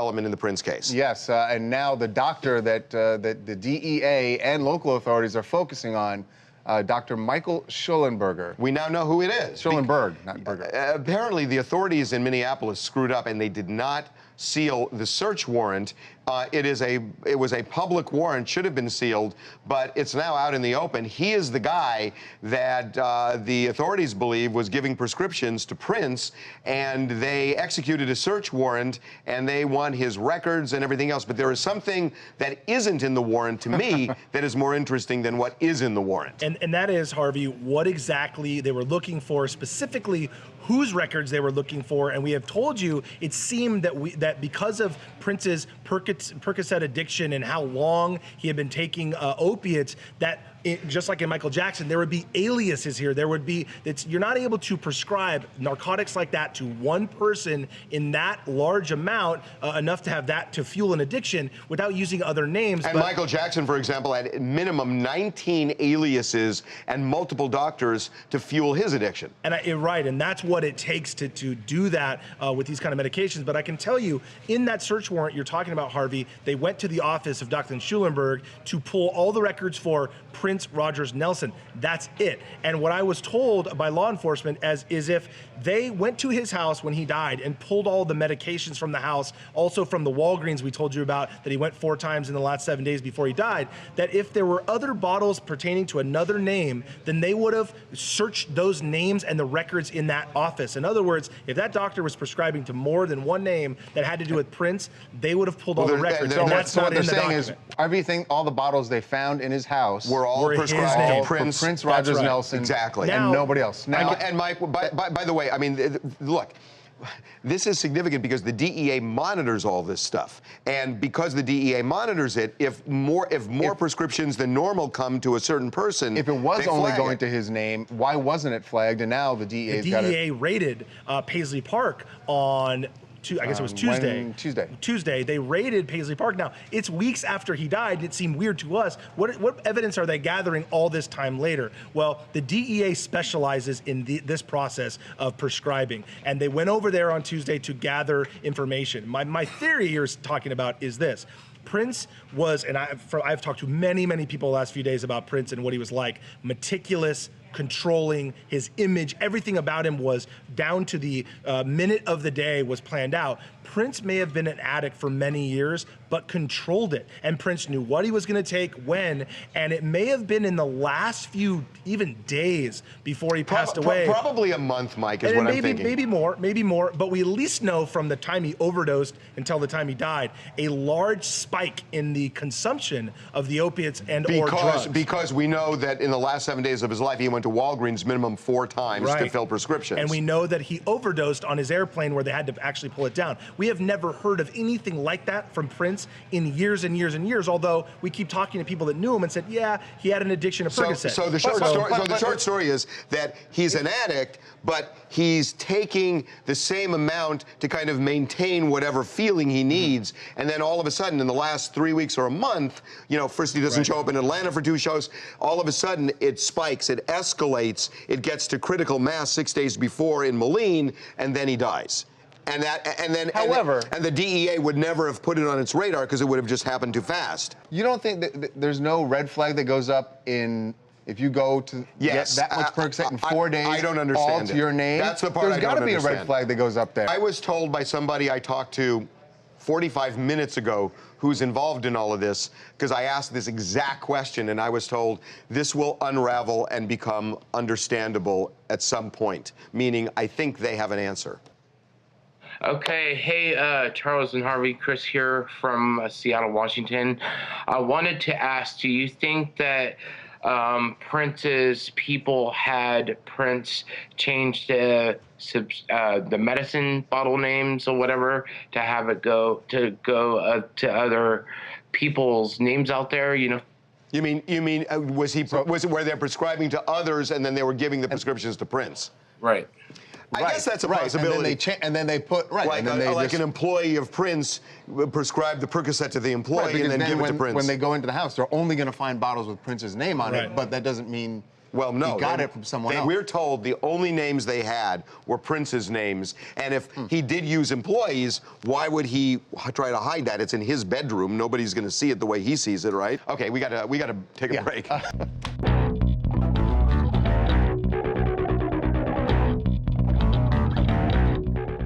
development in the Prince case. Yes, and now the doctor that the DEA and local authorities are focusing on, Dr. Michael Schulenberger. We now know who it is. Schulenberg, not Berger. Apparently, the authorities in Minneapolis screwed up, and they did not seal the search warrant. It was a public warrant, should have been sealed, but it's now out in the open. He is the guy that the authorities believe was giving prescriptions to Prince, and they executed a search warrant, and they want his records and everything else. But there is something that isn't in the warrant, to me, that is more interesting than what is in the warrant. And that is, Harvey, what exactly they were looking for, specifically whose records they were looking for. And we have told you, it seemed that because of Prince's Percocet addiction and how long he had been taking opiates, that just like in Michael Jackson, there would be aliases here. There would be, you're not able to prescribe narcotics like that to one person in that large amount, enough to have that to fuel an addiction without using other names. And Michael Jackson, for example, had minimum 19 aliases and multiple doctors to fuel his addiction. And right, and that's what it takes to do that with these kind of medications. But I can tell you, in that search warrant you're talking about, Harvey, they went to the office of Dr. Schulenberg to pull all the records for Prince Rogers Nelson. That's it. And what I was told by law enforcement is if they went to his house when he died and pulled all the medications from the house, also from the Walgreens we told you about that he went 4 times in the last 7 days before he died, that if there were other bottles pertaining to another name, then they would have searched those names and the records in that office. In other words, if that doctor was prescribing to more than one name that had to do with Prince, they would have pulled all the records. So and that's what not they're in the saying document. is everything, all the bottles they found in his house were all were prescribed to Prince Rogers right. Nelson. Exactly. And Now, nobody else. Now, And Mike, by the way, I mean, look, this is significant because the DEA monitors all this stuff. And because the DEA monitors it, if more prescriptions than normal come to a certain person, if it was only going it. to his name, why wasn't it flagged? And now the DEA's got it. The DEA raided Paisley Park on I guess it was Tuesday. Tuesday, they raided Paisley Park. Now, it's weeks after he died, and it seemed weird to us. What evidence are they gathering all this time later? Well, the DEA specializes in this process of prescribing, and they went over there on Tuesday to gather information. My theory you're talking about is this. Prince was, and I've talked to many, many people the last few days about Prince and what he was like, meticulous, controlling, his image, everything about him was down to the minute of the day was planned out. Prince may have been an addict for many years, but controlled it. And Prince knew what he was gonna take, when, and it may have been in the last few, even days before he passed away. Probably a month, Mike, is what I'm thinking. Maybe more, but we at least know from the time he overdosed until the time he died, a large spike in the consumption of the opiates and or drugs. Because we know that in the last 7 days of his life, he went to Walgreens minimum 4 times to fill prescriptions. And we know that he overdosed on his airplane where they had to actually pull it down. We have never heard of anything like that from Prince in years and years and years, although we keep talking to people that knew him and said, yeah, he had an addiction to Percocet. So the short story is that he's an addict, but he's taking the same amount to kind of maintain whatever feeling he needs, and then all of a sudden, in the last 3 weeks or a month, you know, first he doesn't show up in Atlanta for 2 shows, all of a sudden it spikes, it escalates, it gets to critical mass 6 days before in Moline, and then he dies. And the DEA would never have put it on its radar because it would have just happened too fast. You don't think that there's no red flag that goes up if you go to get that much Percocet in 4 days? I don't understand all to your name? That's the part There's got to be a red flag that goes up there. I was told by somebody I talked to 45 minutes ago who's involved in all of this, because I asked this exact question, and I was told this will unravel and become understandable at some point, meaning I think they have an answer. Okay, hey, Charles and Harvey, Chris here from Seattle, Washington. I wanted to ask, do you think that Prince's people had Prince change the medicine bottle names or whatever to have it go to other people's names out there, you know? You mean were they prescribing to others and then they were giving the prescriptions to Prince? Right. I guess that's a possibility. And then they put like an employee of Prince prescribed the Percocet to the employee and then give it to Prince. When they go into the house, they're only going to find bottles with Prince's name on it, but that doesn't mean Well, no. He got it from someone else. We're told the only names they had were Prince's names. And if he did use employees, why would he try to hide that? It's in his bedroom. Nobody's going to see it the way he sees it, right? Okay, we gotta take a break.